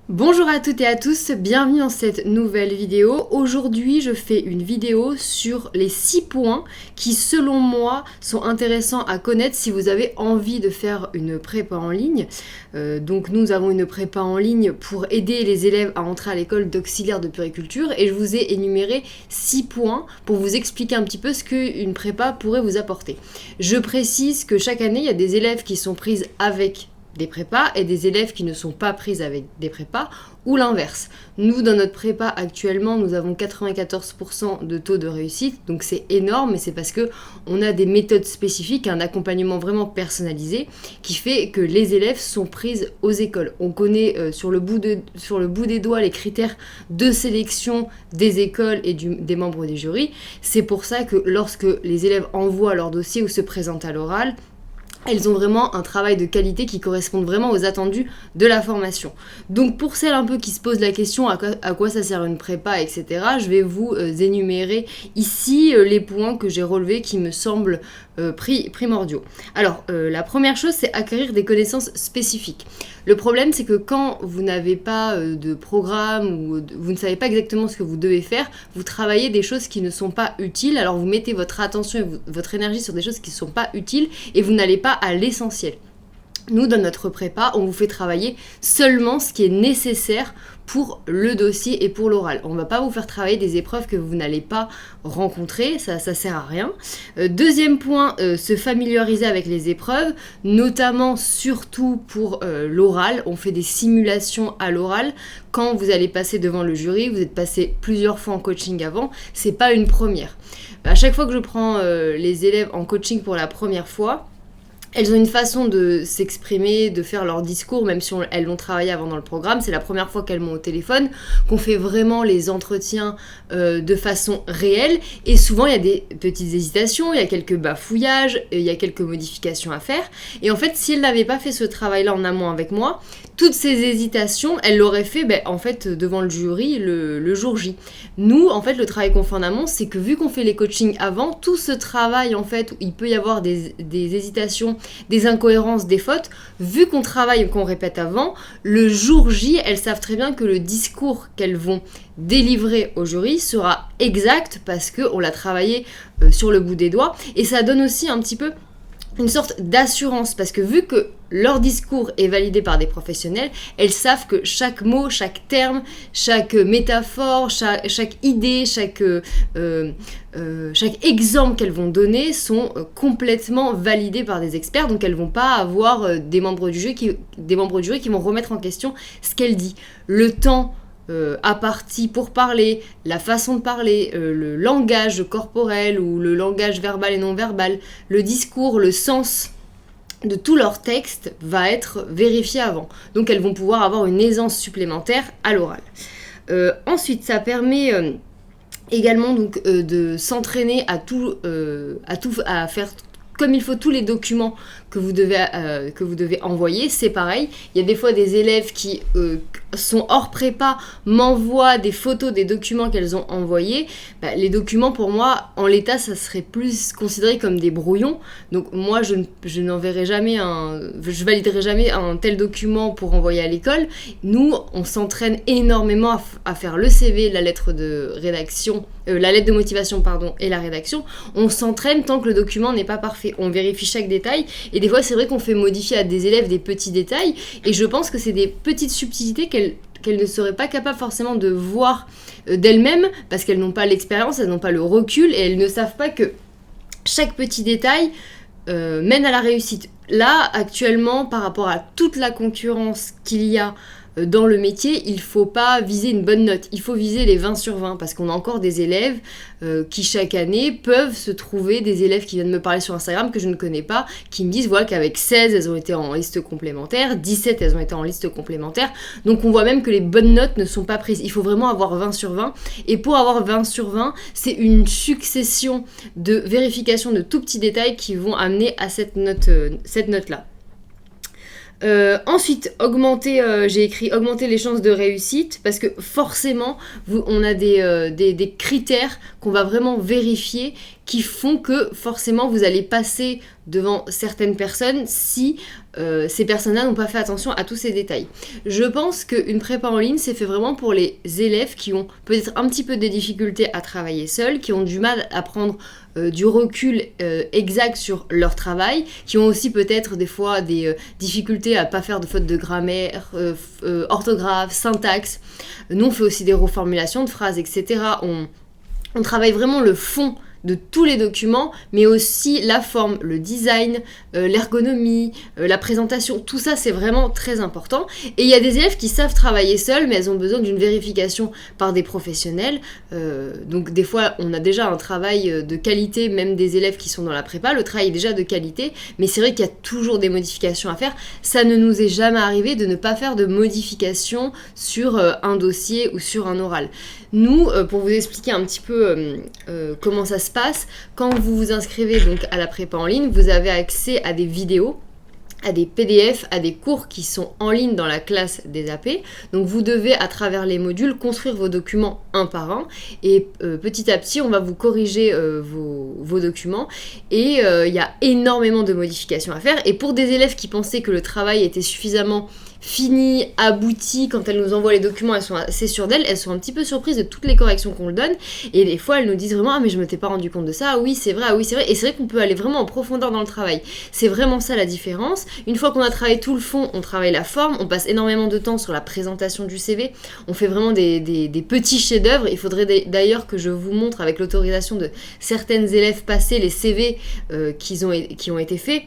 Bonjour à toutes et à tous, bienvenue dans cette nouvelle vidéo. Aujourd'hui, je fais une vidéo sur les 6 points qui, selon moi, sont intéressants à connaître si vous avez envie de faire une prépa en ligne. Donc nous avons une prépa en ligne pour aider les élèves à entrer à l'école d'auxiliaire de puériculture et je vous ai énuméré 6 points pour vous expliquer un petit peu ce qu'une prépa pourrait vous apporter. Je précise que chaque année, il y a des élèves qui sont prises avec des prépas et des élèves qui ne sont pas prises avec des prépas ou l'inverse. Nous, dans notre prépa actuellement, nous avons 94% de taux de réussite, donc c'est énorme, et c'est parce que on a des méthodes spécifiques, un accompagnement vraiment personnalisé qui fait que les élèves sont prises aux écoles. On connaît sur le bout des doigts les critères de sélection des écoles et des membres du jury. C'est pour ça que lorsque les élèves envoient leur dossier ou se présentent à l'oral, elles ont vraiment un travail de qualité qui correspond vraiment aux attendus de la formation. Donc pour celles un peu qui se posent la question à quoi ça sert une prépa, etc., je vais vous énumérer ici les points que j'ai relevés qui me semblent primordiaux. Alors la première chose, c'est acquérir des connaissances spécifiques. Le problème, c'est que quand vous n'avez pas de programme ou vous ne savez pas exactement ce que vous devez faire, vous travaillez des choses qui ne sont pas utiles, alors vous mettez votre attention et votre énergie sur des choses qui ne sont pas utiles et vous n'allez pas à l'essentiel. Nous, dans notre prépa, on vous fait travailler seulement ce qui est nécessaire pour le dossier et pour l'oral. On ne va pas vous faire travailler des épreuves que vous n'allez pas rencontrer, ça sert à rien. Deuxième point, se familiariser avec les épreuves, notamment surtout pour l'oral. On fait des simulations à l'oral. Quand vous allez passer devant le jury, vous êtes passé plusieurs fois en coaching avant, c'est pas une première. À chaque fois que je prends les élèves en coaching pour la première fois, elles ont une façon de s'exprimer, de faire leur discours, même si elles l'ont travaillé avant dans le programme. C'est la première fois qu'elles m'ont au téléphone, qu'on fait vraiment les entretiens de façon réelle. Et souvent, il y a des petites hésitations, il y a quelques bafouillages, il y a quelques modifications à faire. Et en fait, si elles n'avaient pas fait ce travail-là en amont avec moi, toutes ces hésitations, elles l'auraient fait en fait, devant le jury le jour J. Nous, en fait, le travail qu'on fait en amont, c'est que vu qu'on fait les coachings avant, tout ce travail, en fait, où il peut y avoir des hésitations, des incohérences, des fautes, vu qu'on travaille et qu'on répète avant, le jour J, elles savent très bien que le discours qu'elles vont délivrer au jury sera exact parce qu'on l'a travaillé sur le bout des doigts. Et ça donne aussi un petit peu une sorte d'assurance, parce que vu que leur discours est validé par des professionnels, elles savent que chaque mot, chaque terme, chaque métaphore, chaque idée, chaque exemple qu'elles vont donner sont complètement validés par des experts, donc elles ne vont pas avoir des membres du jury qui vont remettre en question ce qu'elles disent. Le temps à partie pour parler, la façon de parler, le langage corporel ou le langage verbal et non verbal, le discours, le sens de tout leur texte va être vérifié avant. Donc elles vont pouvoir avoir une aisance supplémentaire à l'oral. Ensuite, ça permet également donc, de s'entraîner à faire comme il faut tous les documents que vous devez envoyer. C'est pareil, il y a des fois des élèves qui sont hors prépa, m'envoient des photos des documents qu'elles ont envoyés. Les documents, pour moi, en l'état, ça serait plus considéré comme des brouillons. Donc moi, je n'enverrai jamais je validerai jamais un tel document pour envoyer à l'école. Nous, on s'entraîne énormément à faire le CV, la lettre de rédaction, la lettre de motivation, et la rédaction. On s'entraîne tant que le document n'est pas parfait. On vérifie chaque détail. Et des fois, c'est vrai qu'on fait modifier à des élèves des petits détails. Et je pense que c'est des petites subtilités qu'elles ne seraient pas capables forcément de voir d'elles-mêmes, parce qu'elles n'ont pas l'expérience, elles n'ont pas le recul, et elles ne savent pas que chaque petit détail mène à la réussite. Là, actuellement, par rapport à toute la concurrence qu'il y a dans le métier, il ne faut pas viser une bonne note, il faut viser les 20 sur 20, parce qu'on a encore des élèves qui chaque année peuvent se trouver, des élèves qui viennent me parler sur Instagram que je ne connais pas, qui me disent voilà qu'avec 16 elles ont été en liste complémentaire, 17 elles ont été en liste complémentaire, donc on voit même que les bonnes notes ne sont pas prises. Il faut vraiment avoir 20 sur 20, et pour avoir 20 sur 20, c'est une succession de vérifications de tout petits détails qui vont amener à cette note-là. Ensuite, j'ai écrit augmenter les chances de réussite, parce que forcément, on a des critères qu'on va vraiment vérifier qui font que forcément vous allez passer devant certaines personnes si ces personnes-là n'ont pas fait attention à tous ces détails. Je pense qu'une prépa en ligne, c'est fait vraiment pour les élèves qui ont peut-être un petit peu de difficultés à travailler seuls, qui ont du mal à prendre du recul exact sur leur travail, qui ont aussi peut-être des fois des difficultés à pas faire de fautes de grammaire, orthographe, syntaxe. Nous, on fait aussi des reformulations de phrases, etc. On travaille vraiment le fond de tous les documents, mais aussi la forme, le design, l'ergonomie, la présentation, tout ça c'est vraiment très important. Et il y a des élèves qui savent travailler seuls, mais elles ont besoin d'une vérification par des professionnels. Donc des fois on a déjà un travail de qualité, même des élèves qui sont dans la prépa, le travail est déjà de qualité, mais c'est vrai qu'il y a toujours des modifications à faire. Ça ne nous est jamais arrivé de ne pas faire de modifications sur un dossier ou sur un oral. Nous, pour vous expliquer un petit peu comment ça se passe, quand vous vous inscrivez donc à la prépa en ligne, vous avez accès à des vidéos, à des PDF, à des cours qui sont en ligne dans la classe des AP. Donc vous devez, à travers les modules, construire vos documents un par un. Et petit à petit, on va vous corriger vos documents. Et il y a énormément de modifications à faire. Et pour des élèves qui pensaient que le travail était suffisamment fini, abouti, quand elles nous envoient les documents, elles sont assez sûres d'elles, elles sont un petit peu surprises de toutes les corrections qu'on leur donne, et des fois elles nous disent vraiment « Ah mais je m'étais pas rendu compte de ça, ah oui c'est vrai, ah oui c'est vrai », et c'est vrai qu'on peut aller vraiment en profondeur dans le travail. C'est vraiment ça la différence. Une fois qu'on a travaillé tout le fond, on travaille la forme, on passe énormément de temps sur la présentation du CV, on fait vraiment des petits chefs-d'œuvre. Il faudrait d'ailleurs que je vous montre avec l'autorisation de certaines élèves passées les CV qui ont été faits.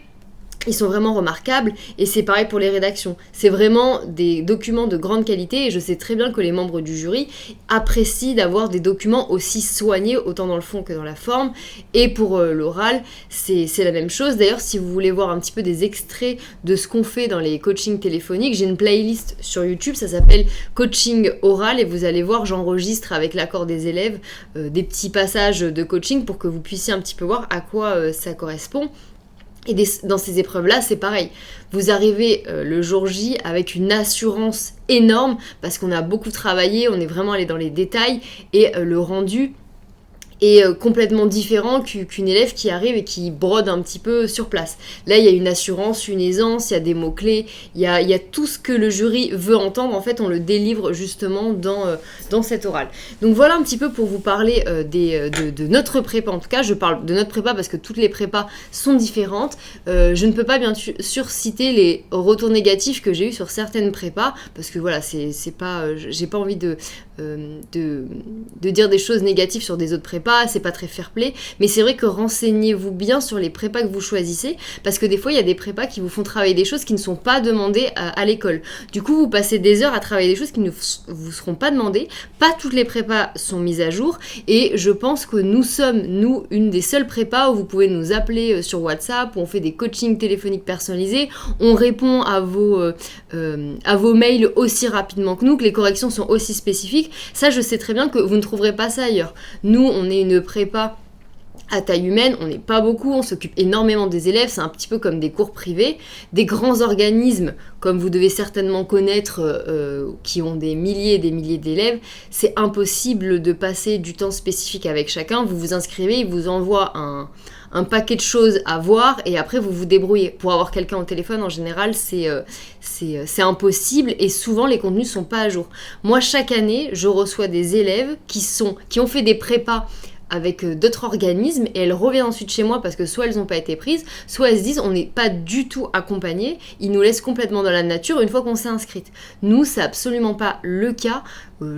Ils sont vraiment remarquables, et c'est pareil pour les rédactions. C'est vraiment des documents de grande qualité, et je sais très bien que les membres du jury apprécient d'avoir des documents aussi soignés, autant dans le fond que dans la forme. Et pour l'oral, c'est la même chose. D'ailleurs, si vous voulez voir un petit peu des extraits de ce qu'on fait dans les coachings téléphoniques, j'ai une playlist sur YouTube, ça s'appelle Coaching Oral, et vous allez voir, j'enregistre avec l'accord des élèves des petits passages de coaching pour que vous puissiez un petit peu voir à quoi ça correspond. Et dans ces épreuves-là, c'est pareil. Vous arrivez le jour J avec une assurance énorme parce qu'on a beaucoup travaillé, on est vraiment allé dans les détails, et le rendu est complètement différent qu'une élève qui arrive et qui brode un petit peu sur place. Là, il y a une assurance, une aisance, il y a des mots-clés, il y a tout ce que le jury veut entendre. En fait, on le délivre justement dans cet oral. Donc voilà un petit peu pour vous parler de notre prépa. En tout cas, je parle de notre prépa parce que toutes les prépas sont différentes. Je ne peux pas bien sûr citer les retours négatifs que j'ai eu sur certaines prépas, parce que voilà, c'est pas, j'ai pas envie de dire des choses négatives sur des autres prépas, c'est pas très fair-play, mais c'est vrai que renseignez-vous bien sur les prépas que vous choisissez, parce que des fois il y a des prépas qui vous font travailler des choses qui ne sont pas demandées à l'école. Du coup, vous passez des heures à travailler des choses qui ne vous seront pas demandées. Pas toutes les prépas sont mises à jour, et je pense que nous sommes, une des seules prépas où vous pouvez nous appeler sur WhatsApp, où on fait des coachings téléphoniques personnalisés, on répond à vos mails aussi rapidement que nous, que les corrections sont aussi spécifiques. Ça, je sais très bien que vous ne trouverez pas ça ailleurs. Nous, on est une prépa à taille humaine, on n'est pas beaucoup, on s'occupe énormément des élèves, c'est un petit peu comme des cours privés. Des grands organismes, comme vous devez certainement connaître, qui ont des milliers et des milliers d'élèves, c'est impossible de passer du temps spécifique avec chacun. Vous vous inscrivez, ils vous envoient un paquet de choses à voir, et après vous vous débrouillez. Pour avoir quelqu'un au téléphone, en général, c'est impossible, et souvent les contenus sont pas à jour. Moi, chaque année, je reçois des élèves qui ont fait des prépas avec d'autres organismes, et elles reviennent ensuite chez moi parce que soit elles n'ont pas été prises, soit elles se disent on n'est pas du tout accompagné, ils nous laissent complètement dans la nature une fois qu'on s'est inscrite. Nous, c'est absolument pas le cas.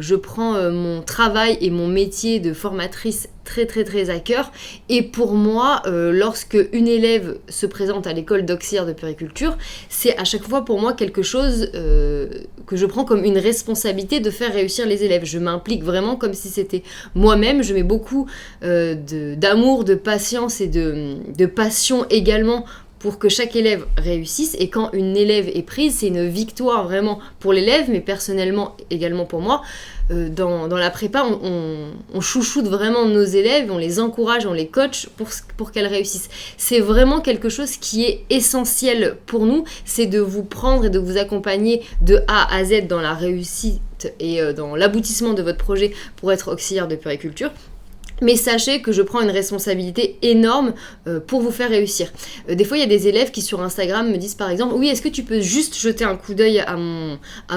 Je prends mon travail et mon métier de formatrice très très très à cœur, et pour moi, lorsque une élève se présente à l'école d'auxiliaire de puériculture, c'est à chaque fois pour moi quelque chose que je prends comme une responsabilité de faire réussir les élèves. Je m'implique vraiment comme si c'était moi-même. Je mets beaucoup d'amour, de patience et de passion également pour que chaque élève réussisse. Et quand une élève est prise, c'est une victoire vraiment pour l'élève, mais personnellement également pour moi. Dans la prépa, on chouchoute vraiment nos élèves, on les encourage, on les coach pour qu'elles réussissent. C'est vraiment quelque chose qui est essentiel pour nous, c'est de vous prendre et de vous accompagner de A à Z dans la réussite et dans l'aboutissement de votre projet pour être auxiliaire de puériculture. Mais sachez que je prends une responsabilité énorme pour vous faire réussir. Des fois, il y a des élèves qui sur Instagram me disent par exemple « Oui, est-ce que tu peux juste jeter un coup d'œil à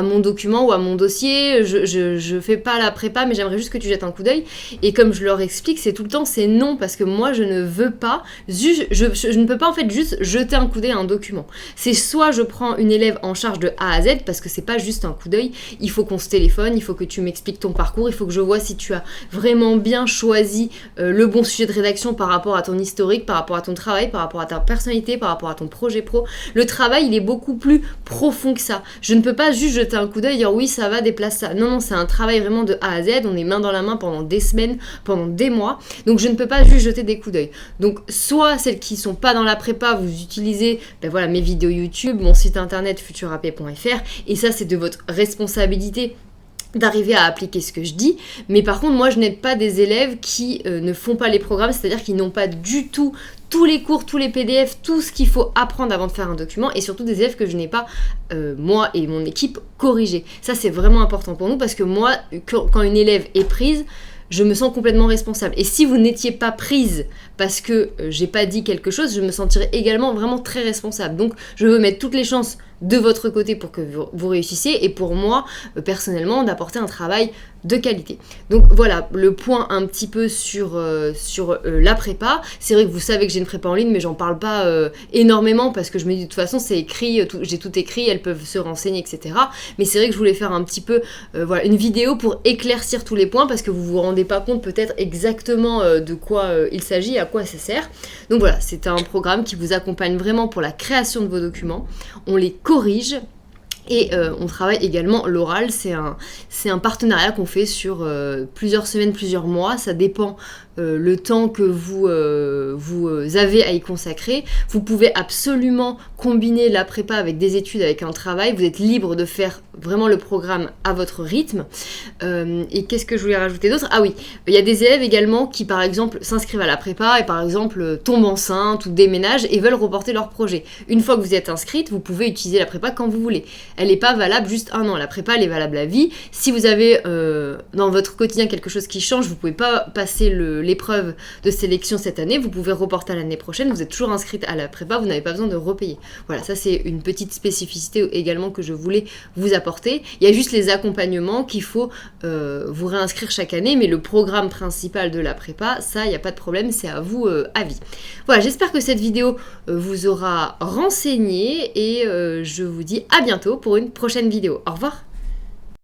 mon document ou à mon dossier ? Je fais pas la prépa, mais j'aimerais juste que tu jettes un coup d'œil. » Et comme je leur explique, c'est tout le temps, c'est non, parce que moi, je ne veux pas, je ne peux pas en fait juste jeter un coup d'œil à un document. C'est soit je prends une élève en charge de A à Z, parce que c'est pas juste un coup d'œil, il faut qu'on se téléphone, il faut que tu m'expliques ton parcours, il faut que je vois si tu as vraiment bien choisi le bon sujet de rédaction par rapport à ton historique, par rapport à ton travail, par rapport à ta personnalité, par rapport à ton projet pro. Le travail, il est beaucoup plus profond que ça. Je ne peux pas juste jeter un coup d'œil et dire oui, ça va, déplace ça. Non, c'est un travail vraiment de A à Z. On est main dans la main pendant des semaines, pendant des mois. Donc, je ne peux pas juste jeter des coups d'œil. Donc, soit celles qui sont pas dans la prépa, vous utilisez mes vidéos YouTube, mon site internet futurap.fr et ça, c'est de votre responsabilité d'arriver à appliquer ce que je dis, mais par contre moi je n'aide pas des élèves qui ne font pas les programmes, c'est-à-dire qu'ils n'ont pas du tout tous les cours, tous les PDF, tout ce qu'il faut apprendre avant de faire un document, et surtout des élèves que je n'ai pas, moi et mon équipe, corrigés. Ça c'est vraiment important pour nous, parce que moi, quand une élève est prise, je me sens complètement responsable. Et si vous n'étiez pas prise parce que j'ai pas dit quelque chose, je me sentirais également vraiment très responsable. Donc je veux mettre toutes les chances de votre côté pour que vous réussissiez et pour moi, personnellement, d'apporter un travail de qualité. Donc voilà, le point un petit peu sur la prépa. C'est vrai que vous savez que j'ai une prépa en ligne, mais j'en parle pas énormément parce que je me dis de toute façon c'est écrit, j'ai tout écrit, elles peuvent se renseigner, etc. Mais c'est vrai que je voulais faire un petit peu une vidéo pour éclaircir tous les points parce que vous vous rendez pas compte peut-être exactement de quoi il s'agit, à quoi ça sert. Donc voilà, c'est un programme qui vous accompagne vraiment pour la création de vos documents. On les corrige. Et on travaille également l'oral, c'est un partenariat qu'on fait sur plusieurs semaines, plusieurs mois, ça dépend le temps que vous avez à y consacrer. Vous pouvez absolument combiner la prépa avec des études, avec un travail, vous êtes libre de faire vraiment le programme à votre rythme. Et qu'est-ce que je voulais rajouter d'autre ? Ah oui, il y a des élèves également qui par exemple s'inscrivent à la prépa et par exemple tombent enceintes ou déménagent et veulent reporter leur projet. Une fois que vous êtes inscrite, vous pouvez utiliser la prépa quand vous voulez. Elle n'est pas valable juste un an. La prépa, elle est valable à vie. Si vous avez dans votre quotidien quelque chose qui change, vous ne pouvez pas passer l'épreuve de sélection cette année, vous pouvez reporter à l'année prochaine, vous êtes toujours inscrite à la prépa, vous n'avez pas besoin de repayer. Voilà, ça c'est une petite spécificité également que je voulais vous apporter. Il y a juste les accompagnements qu'il faut vous réinscrire chaque année, mais le programme principal de la prépa, ça, il n'y a pas de problème, c'est à vous à vie. Voilà, j'espère que cette vidéo vous aura renseigné et je vous dis à bientôt pour une prochaine vidéo. Au revoir.